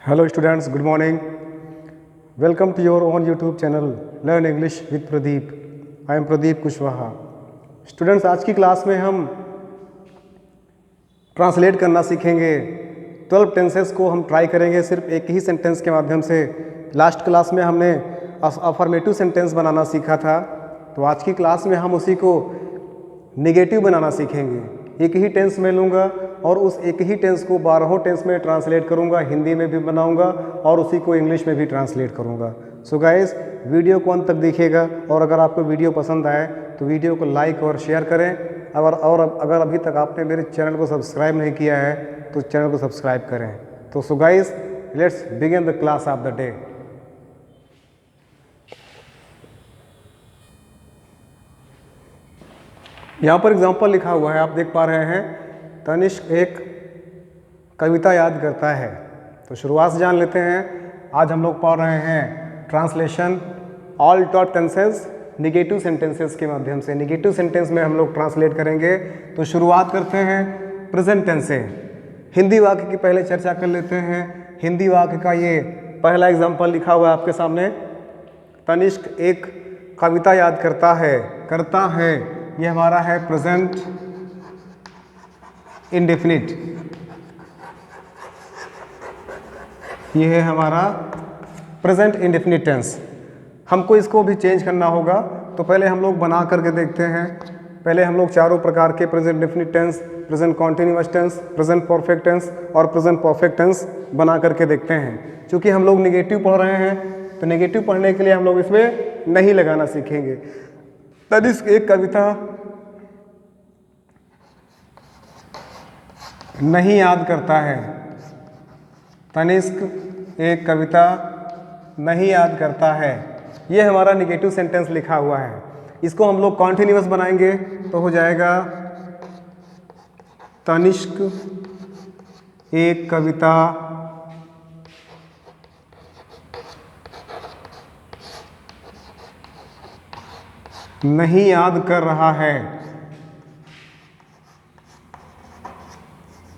Hello students, good morning. Welcome to your own YouTube channel Learn English with Pradeep. I am Pradeep Kushwaha. Students, आज की class में हम translate करना सीखेंगे। 12 tenses को हम ट्राई करेंगे सिर्फ एक ही सेंटेंस के माध्यम से। लास्ट क्लास में हमने अफर्मेटिव सेंटेंस बनाना सीखा था, तो आज की क्लास में हम उसी को नेगेटिव बनाना सीखेंगे। एक ही टेंस में लूँगा और उस एक ही टेंस को 12 टेंस में ट्रांसलेट करूँगा, हिंदी में भी बनाऊँगा और उसी को इंग्लिश में भी ट्रांसलेट करूँगा। सो गाइस, वीडियो को अंत तक देखिएगा और अगर आपको वीडियो पसंद आए तो वीडियो को लाइक और शेयर करें। अगर अभी तक आपने मेरे चैनल को सब्सक्राइब नहीं किया है तो चैनल को सब्सक्राइब करें। तो so guys, let's begin the class of the day. यहाँ पर एग्जाम्पल लिखा हुआ है, आप देख पा रहे हैं। तनिष्क एक कविता याद करता है। तो शुरुआत से जान लेते हैं। आज हम लोग पढ़ रहे हैं translation all top tenses negative sentences के माध्यम से। निगेटिव सेंटेंस में हम लोग ट्रांसलेट करेंगे। तो शुरुआत करते हैं प्रेजेंट टेंस से। हिंदी वाक्य की पहले चर्चा कर लेते हैं। हिंदी वाक्य का ये पहला एग्जाम्पल लिखा हुआ है आपके सामने। तनिष्क एक कविता याद करता है, ये हमारा है प्रेजेंट इंडेफिनिट। ये है हमारा प्रेजेंट इंडेफिनिट टेंस। हमको इसको भी चेंज करना होगा, तो पहले हम लोग बना करके देखते हैं। पहले हम लोग चारों प्रकार के present indefinite tense, present continuous tense, present perfect tense और प्रेजेंट परफेक्ट टेंस बना करके देखते हैं। क्योंकि हम लोग नेगेटिव पढ़ रहे हैं, तो नेगेटिव पढ़ने के लिए हम लोग इसमें नहीं लगाना सीखेंगे। तनिष्क एक कविता नहीं याद करता है। तनिष्क एक कविता नहीं याद करता है, ये हमारा नेगेटिव सेंटेंस लिखा हुआ है। इसको हम लोग कॉन्टिन्यूअस बनाएंगे तो हो जाएगा तनिष्क एक कविता नहीं याद कर रहा है।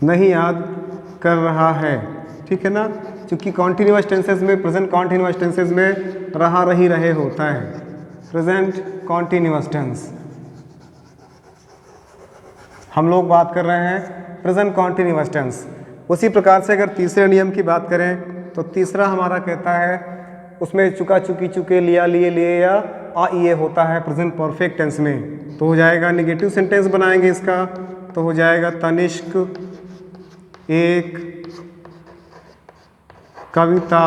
नहीं याद कर रहा है, ठीक है ना। क्योंकि कॉन्टिन्यूअस टेंसेस में, प्रेजेंट कॉन्टिन्यूअस टेंसेस में रहा रही रहे होता है। प्रेजेंट कॉन्टिन्यूअस टेंस हम लोग बात कर रहे हैं प्रेजेंट कॉन्टिन्यूअस टेंस। उसी प्रकार से अगर तीसरे नियम की बात करें तो तीसरा हमारा कहता है, उसमें चुका चुकी चुके लिया लिए लिए या आ ये होता है प्रेजेंट परफेक्ट टेंस में। तो हो जाएगा नेगेटिव सेंटेंस बनाएंगे इसका, तो हो जाएगा तनिष्क एक कविता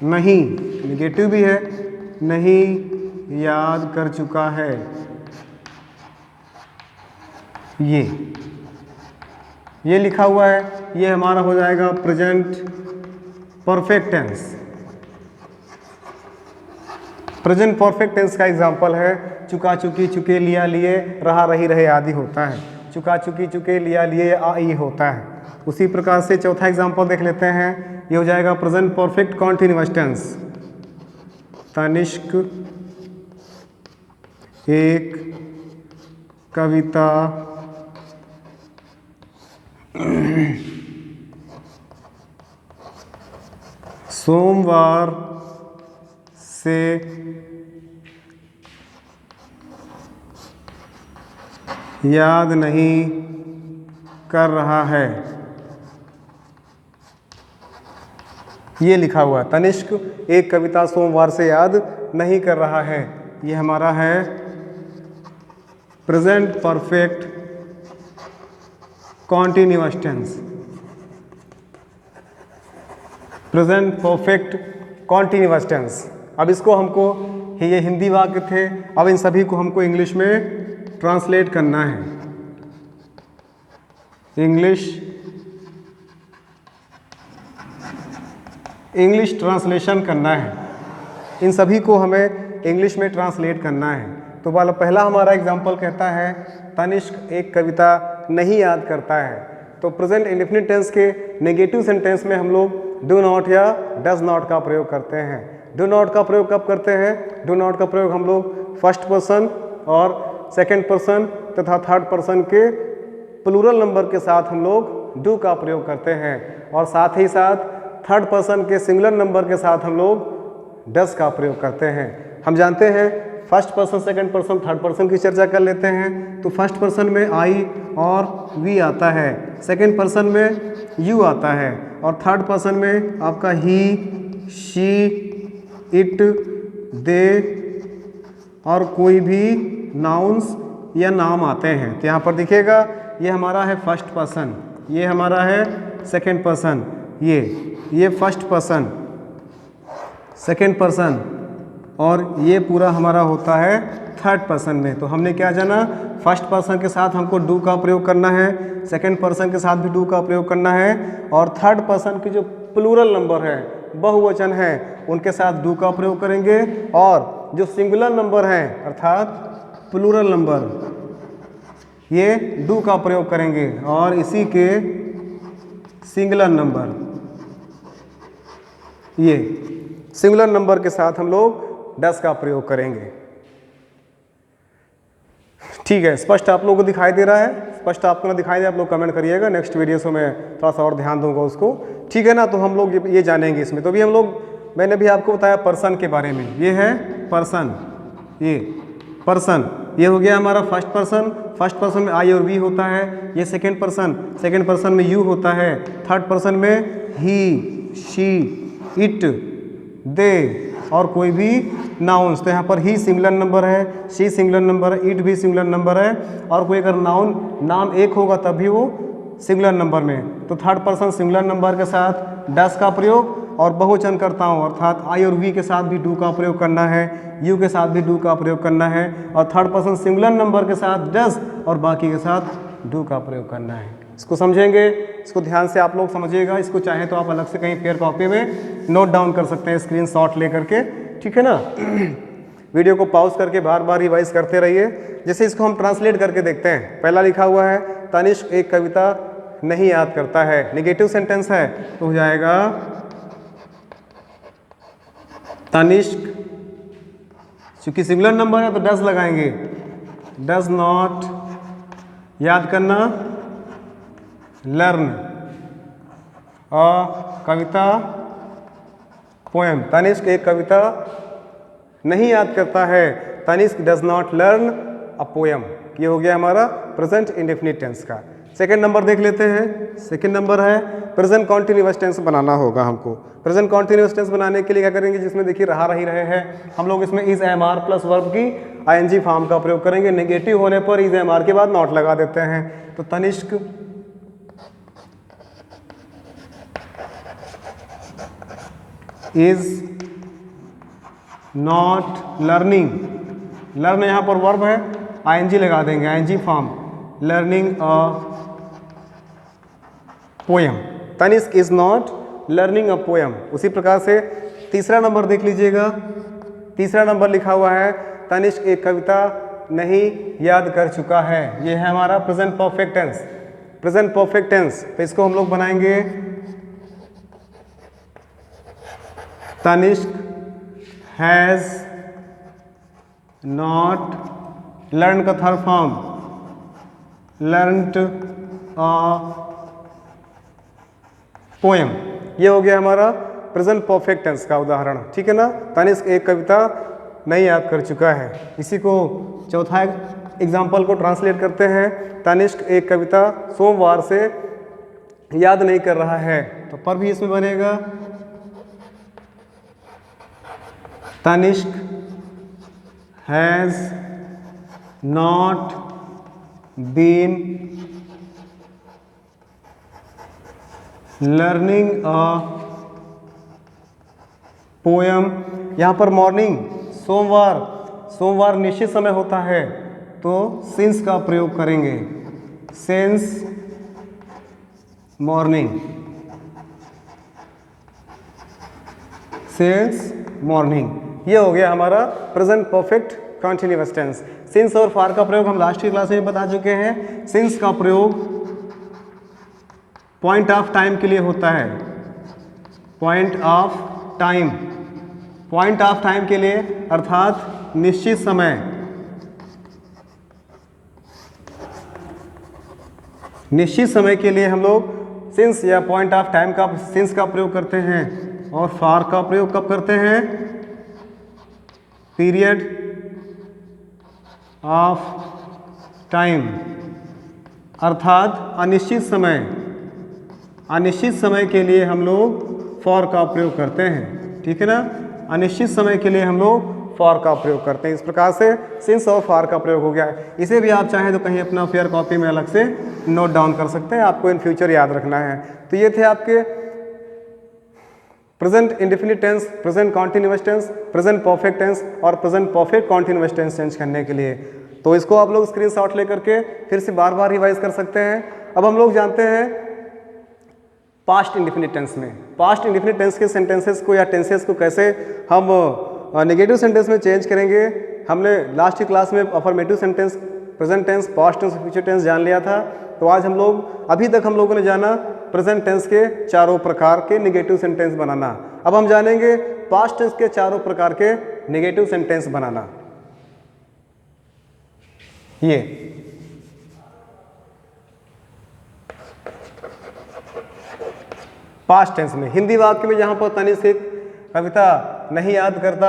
नहीं, नेगेटिव भी है, नहीं याद कर चुका है। ये लिखा हुआ है, ये हमारा हो जाएगा present perfect tense. Present perfect tense का एग्जांपल है चुका चुकी चुके लिया लिए रहा रही रहे आदि होता है। चुका चुकी चुके लिया लिए आ ये होता है। उसी प्रकार से चौथा एग्जांपल देख लेते हैं। ये हो जाएगा present perfect continuous tense. Tanishq एक कविता सोमवार से याद नहीं कर रहा है। ये लिखा हुआ, तनिष्क एक कविता सोमवार से याद नहीं कर रहा है। ये हमारा है present perfect continuous tense. Present perfect continuous tense. अब इसको हमको, ये हिंदी वाक्य थे, अब इन सभी को हमको इंग्लिश में ट्रांसलेट करना है। इंग्लिश ट्रांसलेशन करना है। इन सभी को हमें इंग्लिश में ट्रांसलेट करना है। तो वाला पहला हमारा एग्जांपल कहता है तनिष्क एक कविता नहीं याद करता है। तो प्रेजेंट इंडेफिनिट टेंस के नेगेटिव सेंटेंस में हम लोग डू नॉट या डज नॉट का प्रयोग करते हैं। डू नॉट का प्रयोग कब करते हैं? डू नॉट का प्रयोग हम लोग फर्स्ट पर्सन और सेकंड पर्सन तथा थर्ड पर्सन के प्लूरल नंबर के साथ हम लोग डू का प्रयोग करते हैं। और साथ ही साथ थर्ड पर्सन के सिंगुलर नंबर के साथ हम लोग डस का प्रयोग करते हैं। हम जानते हैं first person, second person, third person की चर्चा कर लेते हैं। तो फर्स्ट पर्सन में आई और वी आता है, सेकंड पर्सन में यू आता है, और थर्ड पर्सन में आपका ही, शी, इट, दे और कोई भी नाउन्स या नाम आते हैं। तो यहाँ पर दिखेगा ये हमारा है फर्स्ट पर्सन, ये हमारा है सेकंड पर्सन, ये फर्स्ट पर्सन, सेकंड पर्सन, और ये पूरा हमारा होता है थर्ड पर्सन में। तो हमने क्या जाना, फर्स्ट पर्सन के साथ हमको डू का प्रयोग करना है, सेकंड पर्सन के साथ भी डू का प्रयोग करना है, और थर्ड पर्सन की जो प्लूरल नंबर है, बहुवचन है, उनके साथ डू का प्रयोग करेंगे। और जो सिंगुलर नंबर हैं अर्थात प्लूरल नंबर, ये डू का प्रयोग करेंगे। और इसी के सिंगुलर नंबर, ये सिंगुलर नंबर के साथ हम लोग डस का प्रयोग करेंगे। ठीक है, स्पष्ट आप लोगों को दिखाई दे रहा है? स्पष्ट आपको ना दिखाई दे आप लोग कमेंट करिएगा, नेक्स्ट वीडियो से मैं थोड़ा सा और ध्यान दूंगा उसको। ठीक है ना? तो हम लोग ये जानेंगे इसमें। तो अभी हम लोग, मैंने भी आपको बताया पर्सन के बारे में, ये है पर्सन, ये पर्सन, ये हो गया हमारा फर्स्ट पर्सन। फर्स्ट पर्सन में आई और वी होता है। ये सेकंड पर्सन, सेकंड पर्सन में यू होता है। थर्ड पर्सन में ही, शी, इट, दे और कोई भी नाउन्स। तो यहाँ पर ही सिंगुलर नंबर है, शी सिंगुलर नंबर है, इट भी सिंगुलर नंबर है, और कोई अगर नाम एक होगा तब भी वो सिंगुलर नंबर में। तो थर्ड पर्सन सिंगुलर नंबर के साथ डस का प्रयोग, और बहुवचन करता हूँ अर्थात आई और वी के साथ भी डू का प्रयोग करना है, यू के साथ भी डू का प्रयोग करना है, और थर्ड पर्सन सिंगुलर नंबर के साथ डस और बाकी के साथ डू का प्रयोग करना है। इसको समझेंगे, इसको ध्यान से आप लोग समझिएगा। इसको चाहे तो आप अलग से कहीं पेयर कॉपी में नोट डाउन कर सकते हैं, स्क्रीनशॉट लेकर के। ठीक है ना? वीडियो को पॉज करके बार बार रिवाइज करते रहिए। जैसे इसको हम ट्रांसलेट करके देखते हैं। पहला लिखा हुआ है तनिष्क एक कविता नहीं याद करता है, नेगेटिव सेंटेंस है तो हो जाएगा तनिष्क, चूंकि सिंगुलर नंबर है तो डज लगाएंगे, डज नॉट याद करना, लर्न अ कविता, पोएम। तनिष्क एक कविता नहीं याद करता है, Tanishq does not learn a poem. ये हो गया हमारा प्रेजेंट इंडेफिनिट टेंस का। सेकंड नंबर देख लेते हैं। सेकंड नंबर है प्रेजेंट कॉन्टिन्यूअस टेंस बनाना होगा हमको। प्रेजेंट कॉन्टिन्यूअस टेंस बनाने के लिए क्या करेंगे, जिसमें देखिए रहा रही रहे हैं, हम लोग इसमें is am are plus verb की आईएनजी फॉर्म का प्रयोग करेंगे। नेगेटिव होने पर इज एम आर के बाद नॉट लगा देते हैं। तो Tanishq is not learning, learn यहाँ पर वर्ब है, आईएनजी लगा देंगे, ING form, learning a poem. Tanishq is not learning a poem. उसी प्रकार से तीसरा नंबर देख लीजिएगा। तीसरा नंबर लिखा हुआ है तनिष्क एक कविता नहीं याद कर चुका है। ये है हमारा present perfect tense, present perfect tense. तो इसको हम लोग बनाएंगे तनिष्क हैज नॉट लर्न का third form, learned a poem. ये हो गया हमारा प्रेजेंट परफेक्ट टेंस का उदाहरण। ठीक है ना? तनिष्क एक कविता नहीं याद कर चुका है। इसी को चौथा एग्जाम्पल को ट्रांसलेट करते हैं। तनिष्क एक कविता सोमवार से याद नहीं कर रहा है, तो पर भी इसमें बनेगा Tanishq has not been learning a poem. यहाँ पर मॉर्निंग, सोमवार, सोमवार निश्चित समय होता है तो सिंस का प्रयोग करेंगे, सिंस मॉर्निंग, सिंस मॉर्निंग। ये हो गया हमारा present perfect continuous tense. Since और फॉर का प्रयोग हम लास्ट की क्लास में बता चुके हैं। सिंस का प्रयोग पॉइंट ऑफ टाइम के लिए होता है, point of time, point of time के लिए अर्थात निश्चित समय, निश्चित समय के लिए हम लोग सिंस या पॉइंट ऑफ टाइम का सिंस का प्रयोग करते हैं और फॉर का प्रयोग कब करते हैं? पीरियड ऑफ टाइम, अर्थात अनिश्चित समय के लिए हम लोग फॉर का प्रयोग करते हैं। ठीक है ना, अनिश्चित समय के लिए हम लोग फॉर का प्रयोग करते हैं। इस प्रकार से सिंस और फॉर का प्रयोग हो गया है। इसे भी आप चाहें तो कहीं अपना फेयर कॉपी में अलग से नोट डाउन कर सकते हैं, आपको इन फ्यूचर याद रखना है। तो ये थे आपके present indefinite tense, present continuous tense, present perfect tense और present perfect continuous tense change करने के लिए। तो इसको आप लोग स्क्रीनशॉट लेकर के फिर से बार बार रिवाइज कर सकते हैं। अब हम लोग जानते हैं पास्ट इंडेफिनिट टेंस में, पास्ट इंडेफिनिट टेंस के सेंटेंसेस को या टेंसेस को कैसे हम नेगेटिव सेंटेंस में चेंज करेंगे। हमने लास्ट की क्लास में affirmative sentence, present tense, past tense, future tense जान लिया था। तो आज हम लोग अभी तक हम लोगों ने जाना प्रेजेंट टेंस के चारों प्रकार के नेगेटिव सेंटेंस बनाना। अब हम जानेंगे पास्ट टेंस के चारों प्रकार के नेगेटिव सेंटेंस बनाना। ये पास्ट टेंस में हिंदी वाक्य में जहां पर तनिष्क एक कविता नहीं याद करता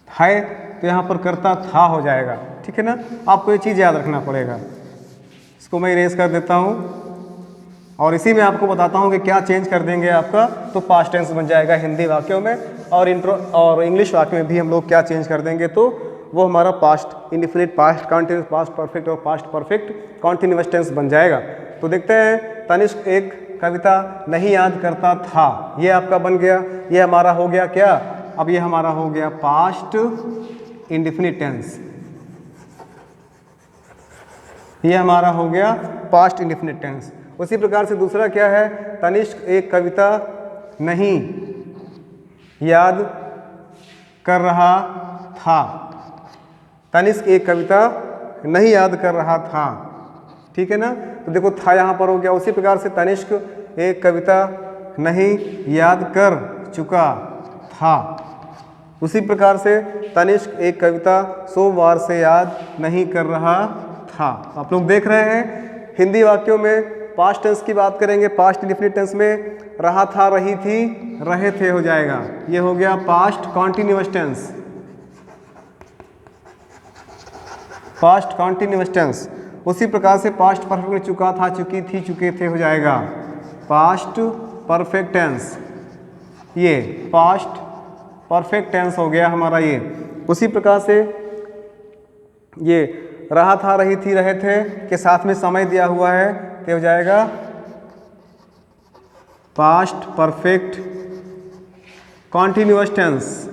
है तो यहां पर करता था हो जाएगा। ठीक है ना, आपको ये चीज़ याद रखना पड़ेगा। इसको मैं इरेज कर देता हूं और इसी में आपको बताता हूं कि क्या चेंज कर देंगे आपका, तो पास्ट टेंस बन जाएगा हिंदी वाक्यों में। और इंग्लिश वाक्य में भी हम लोग क्या चेंज कर देंगे, तो वो हमारा past indefinite, past continuous, past perfect और पास्ट परफेक्ट कॉन्टिन्यूअस टेंस बन जाएगा। तो देखते हैं, तनिष्क एक कविता नहीं याद करता था, ये आपका बन गया। ये हमारा हो गया क्या, अब ये हमारा हो गया पास्ट इंडेफिनिट टेंस। ये हमारा हो गया पास्ट इंडेफिनिट टेंस। उसी प्रकार से दूसरा क्या है, तनिष्क एक कविता नहीं याद कर रहा था। तनिष्क एक कविता नहीं याद कर रहा था। ठीक है ना, तो देखो था यहाँ पर हो गया। उसी प्रकार से तनिष्क एक कविता नहीं याद कर चुका था। उसी प्रकार से तनिष्क एक कविता सोमवार से याद नहीं कर रहा था। आप लोग देख रहे हैं हिंदी वाक्यों में पास्ट टेंस की बात करेंगे, पास्ट इंडेफिनिट टेंस में रहा था, रही थी, रहे थे हो जाएगा। ये हो गया past continuous tense, past continuous tense. उसी प्रकार से पास्ट परफेक्ट में चुका था, चुकी थी, चुके थे हो जाएगा पास्ट परफेक्ट टेंस। ये पास्ट परफेक्ट टेंस हो गया हमारा ये। उसी प्रकार से ये रहा था, रही थी, रहे थे के साथ में समय दिया हुआ है तो हो जाएगा past perfect continuous tense,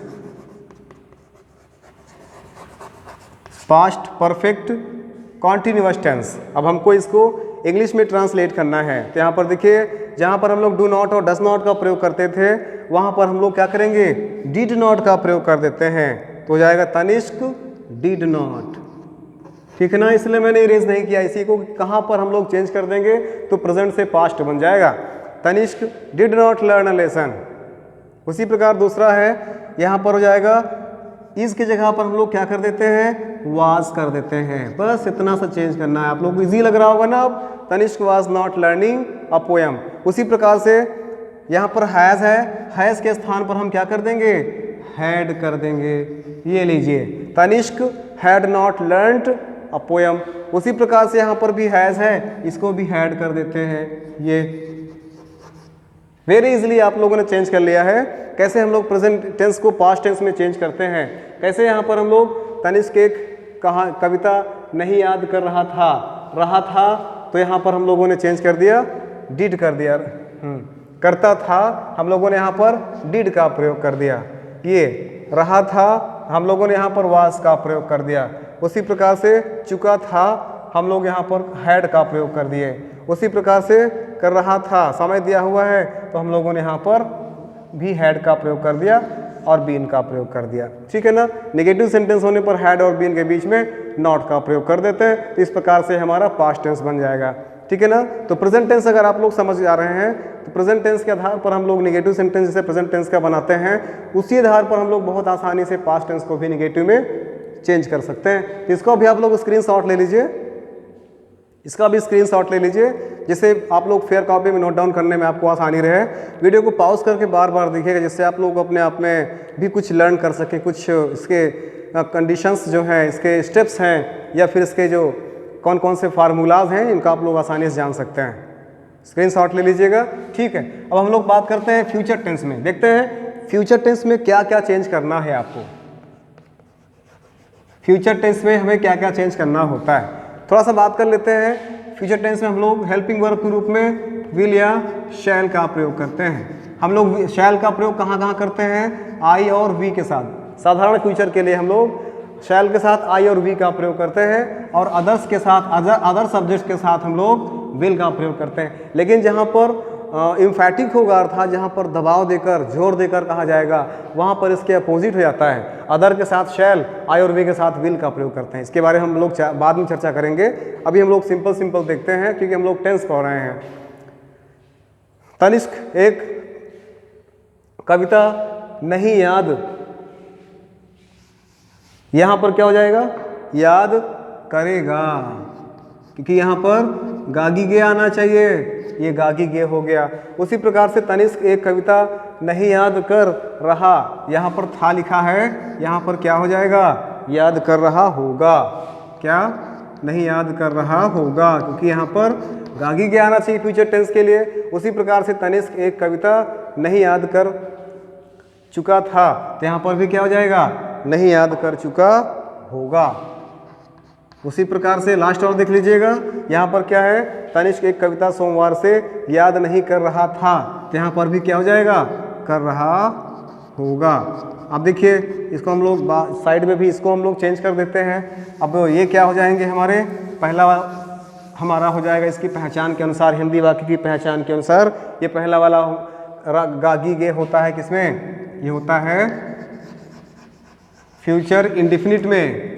past perfect continuous tense. अब हमको इसको इंग्लिश में ट्रांसलेट करना है। तो यहाँ पर देखिए, जहाँ पर हम लोग डू नॉट और डज नॉट का प्रयोग करते थे, वहाँ पर हम लोग क्या करेंगे, डिड नॉट का प्रयोग कर देते हैं। तो हो जाएगा तनिष्क डिड नॉट। ठीक है ना, इसलिए मैंने इरेज नहीं किया इसी को। कहाँ पर हम लोग चेंज कर देंगे, तो प्रेजेंट से पास्ट बन जाएगा। Tanishq did not learn a lesson. उसी प्रकार दूसरा है, यहाँ पर हो जाएगा इस की जगह पर हम लोग क्या कर देते हैं, वाज कर देते हैं। बस इतना सा चेंज करना है। आप लोग को इजी लग रहा होगा ना। अब Tanishq was not learning a poem. उसी प्रकार से यहाँ पर हैज़ है, हैज़ के स्थान पर हम क्या कर देंगे, हैड कर देंगे। ये लीजिए, Tanishq had not learned a poem. उसी प्रकार से यहाँ पर भी हैज़ है, इसको भी हैड कर देते हैं। ये वेरी इजीली आप लोगों ने चेंज कर लिया है। कैसे हम लोग प्रेजेंट टेंस को पास्ट टेंस में चेंज करते हैं, कैसे यहाँ पर हम लोग तनिष्क एक कविता नहीं याद कर रहा था, तो यहाँ पर हम लोगों ने चेंज कर दिया, डिड कर दिया। करता था हम लोगों ने यहाँ पर डिड का प्रयोग कर दिया। ये रहा था हम लोगों ने यहाँ पर वाज का प्रयोग कर दिया। उसी प्रकार से चुका था हम लोग यहाँ पर हैड का प्रयोग कर दिए। उसी प्रकार से कर रहा था, समय दिया हुआ है तो हम लोगों ने यहाँ पर भी हैड का प्रयोग कर दिया और बीन का प्रयोग कर दिया। ठीक है ना, नेगेटिव सेंटेंस होने पर हैड और बीन के बीच में नॉट का प्रयोग कर देते हैं। तो इस प्रकार से हमारा पास्ट टेंस बन जाएगा। ठीक है ना, तो प्रेजेंट टेंस अगर आप लोग समझ जा रहे हैं तो प्रेजेंट टेंस के आधार पर हम लोग नेगेटिव सेंटेंस जैसे प्रेजेंट टेंस का बनाते हैं, उसी आधार पर हम लोग बहुत आसानी से पास्ट टेंस को भी नेगेटिव में चेंज कर सकते हैं। इसको भी आप लोग स्क्रीनशॉट ले लीजिए। इसका भी स्क्रीनशॉट ले लीजिए, जिससे आप लोग फेयर कॉपी में नोट डाउन करने में आपको आसानी रहे। वीडियो को पॉज करके बार बार देखिएगा, जिससे आप लोग अपने आप में भी कुछ लर्न कर सकें, कुछ इसके कंडीशंस जो हैं, इसके स्टेप्स हैं, या फिर इसके जो कौन कौन से फार्मूलाज हैं, इनका आप लोग आसानी से जान सकते हैं। स्क्रीनशॉट ले लीजिएगा, ठीक है। अब हम लोग बात करते हैं फ्यूचर टेंस में। देखते हैं फ्यूचर टेंस में क्या क्या चेंज करना है आपको। फ्यूचर टेंस में हमें क्या क्या चेंज करना होता है, थोड़ा सा बात कर लेते हैं। फ्यूचर टेंस में हम लोग हेल्पिंग वर्ब के रूप में विल या शैल का प्रयोग करते हैं। हम लोग शैल का प्रयोग कहाँ कहाँ करते हैं? आई और वी के साथ। साधारण फ्यूचर के लिए हम लोग शैल के साथ आई और वी का प्रयोग करते हैं, और अदर्स के साथ, अदर सब्जेक्ट्स के साथ हम लोग विल का प्रयोग करते हैं। लेकिन जहाँ पर इम्फैटिक होगा अर्थात जहाँ पर दबाव देकर, जोर देकर कहा जाएगा, वहाँ पर इसके अपोजिट हो जाता है। अदर के साथ शैल, आई और वी के साथ विल का प्रयोग करते हैं। इसके बारे में हम लोग बाद में चर्चा करेंगे। अभी हम लोग सिंपल देखते हैं, क्योंकि हम लोग टेंस पढ़ रहे हैं। तनिष्क एक कविता नहीं याद, यहाँ पर क्या हो जाएगा? याद करेगा, क्योंकि यहाँ पर गागी गे आना चाहिए, ये गागी गे हो गया। उसी प्रकार से तनिष्क एक कविता नहीं याद कर रहा, यहाँ पर था लिखा है, यहाँ पर क्या हो जाएगा? याद कर रहा होगा। क्या? नहीं याद कर रहा होगा, क्योंकि यहाँ पर गागी गे आना चाहिए फ्यूचर टेंस के लिए। उसी प्रकार से तनिष्क एक कविता नहीं याद कर चुका था, तो यहाँ पर भी क्या हो जाएगा? नहीं याद कर चुका होगा। उसी प्रकार से लास्ट और देख लीजिएगा, यहाँ पर क्या है? तनिष्क एक कविता सोमवार से याद नहीं कर रहा था, तो यहाँ पर भी क्या हो जाएगा? कर रहा होगा। अब देखिए, इसको हम लोग साइड में भी इसको हम लोग चेंज कर देते हैं। अब ये क्या हो जाएंगे हमारे? पहला हमारा हो जाएगा इसकी पहचान के अनुसार, हिंदी वाक्य की पहचान के अनुसार। ये पहला वाला गागी गे होता है किसमें? ये होता है फ्यूचर इंडेफिनिट में,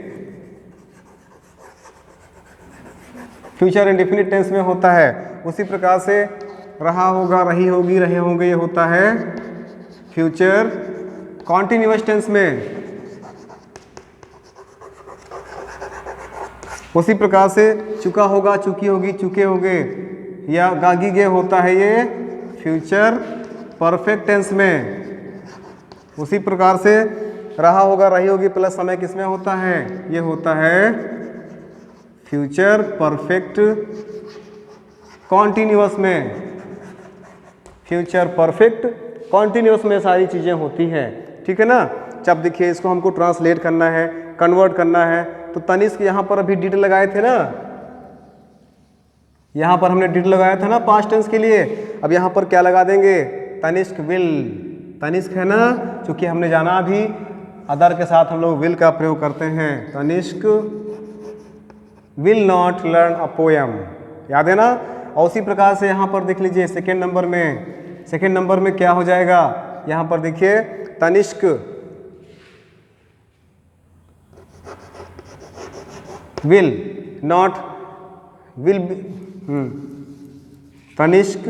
फ्यूचर इंडेफिनिट टेंस में होता है। उसी प्रकार से रहा होगा, रही होगी, रहे होंगे, ये होता है फ्यूचर कॉन्टिन्यूअस टेंस में। उसी प्रकार से चुका होगा, चुकी होगी, चुके होगे, या गागी गे होता है ये फ्यूचर परफेक्ट टेंस में। उसी प्रकार से रहा होगा, रही होगी प्लस समय किसमें होता है? ये होता है फ्यूचर परफेक्ट कॉन्टिन्यूअस में। फ्यूचर परफेक्ट कॉन्टिन्यूअस में सारी चीज़ें होती हैं, ठीक है ना। जब देखिए इसको हमको ट्रांसलेट करना है, कन्वर्ट करना है, तो तनिष्क यहाँ पर अभी डिड लगाए थे ना, यहाँ पर हमने डिड लगाया था ना पास्ट टेंस के लिए। अब यहाँ पर क्या लगा देंगे? तनिष्क विल। तनिष्क है ना, क्योंकि हमने जाना अभी अदर के साथ हम लोग विल का प्रयोग करते हैं। Tanishq will not learn a poem, याद है ना। और उसी प्रकार से यहाँ पर देख लीजिए सेकेंड नंबर में, सेकेंड नंबर में क्या हो जाएगा? यहाँ पर देखिए Tanishq will not will Tanishq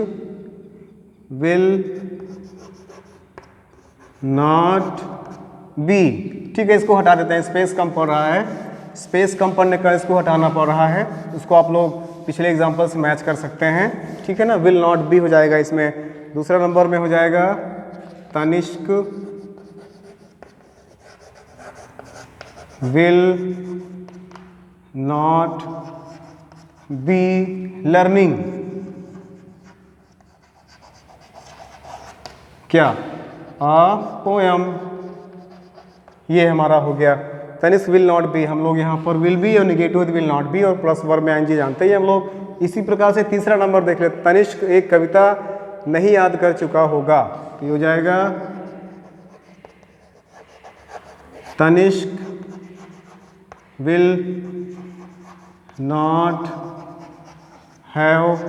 will not be, ठीक है। इसको हटा देते हैं, स्पेस कम पड़ रहा है, स्पेस कम पड़ने का इसको हटाना पड़ रहा है। उसको आप लोग पिछले एग्जाम्पल से मैच कर सकते हैं, ठीक है ना। विल नॉट बी हो जाएगा इसमें। दूसरा नंबर में हो जाएगा Tanishq will not be learning, क्या? A poem. ये हमारा हो गया तनिष्क विल नॉट बी। हम लोग यहाँ पर विल बी और निगेटिव विल नॉट बी और प्लस वर्ब में आईएनजी जानते ही हम लोग। इसी प्रकार से तीसरा नंबर देख लेते। तनिष्क एक कविता नहीं याद कर चुका होगा, ये हो जाएगा Tanishq will not have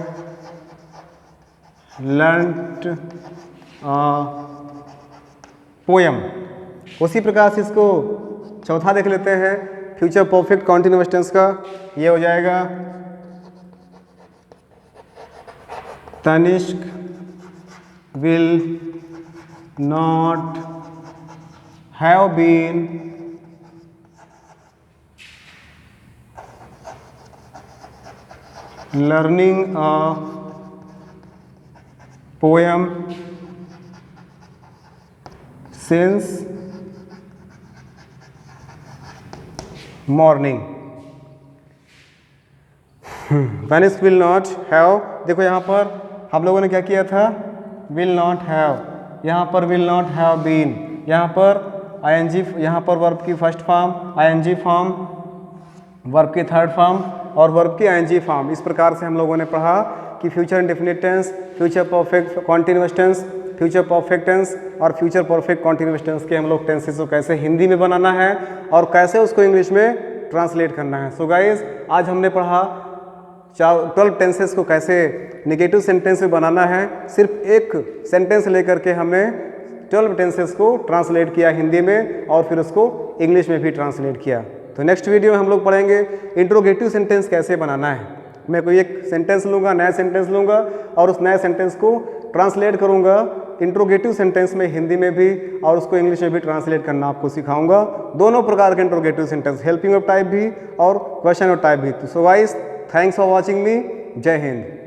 learned a poem. उसी प्रकार से इसको चौथा देख लेते हैं, फ्यूचर परफेक्ट कॉन्टिन्यूअस टेंस का। ये हो जाएगा Tanishq will not have been learning a poem since morning. Venice will not have, देखो यहाँ पर हम लोगों ने क्या किया था, विल नॉट हैव, यहाँ पर विल नॉट हैव बीन, यहाँ पर आईएनजी, यहाँ पर वर्ब की first form, ING form, verb की थर्ड फॉर्म और वर्ब की आईएनजी फॉर्म। इस प्रकार से हम लोगों ने पढ़ा कि future indefinite tense, future perfect continuous tense, future perfect tense और फ्यूचर परफेक्ट कॉन्टिन्यूअस टेंस के हम लोग टेंसेस को कैसे हिंदी में बनाना है और कैसे उसको इंग्लिश में ट्रांसलेट करना है। सो गाइज, आज हमने पढ़ा 12 टेंसेस को कैसे नेगेटिव सेंटेंस में बनाना है। सिर्फ एक सेंटेंस लेकर के हमने 12 टेंसेस को ट्रांसलेट किया हिंदी में और फिर उसको इंग्लिश में भी ट्रांसलेट किया। तो नेक्स्ट वीडियो में हम लोग पढ़ेंगे इंट्रोगेटिव सेंटेंस कैसे बनाना है। मैं कोई एक सेंटेंस लूँगा, नया सेंटेंस लूँगा और उस नए सेंटेंस को ट्रांसलेट करूँगा इंट्रोगेटिव सेंटेंस में हिंदी में भी और उसको इंग्लिश में भी ट्रांसलेट करना आपको सिखाऊंगा। दोनों प्रकार के interrogative sentence, helping of type भी और क्वेश्चन ऑफ टाइप भी। तो so guys, thanks for watching मी। जय हिंद।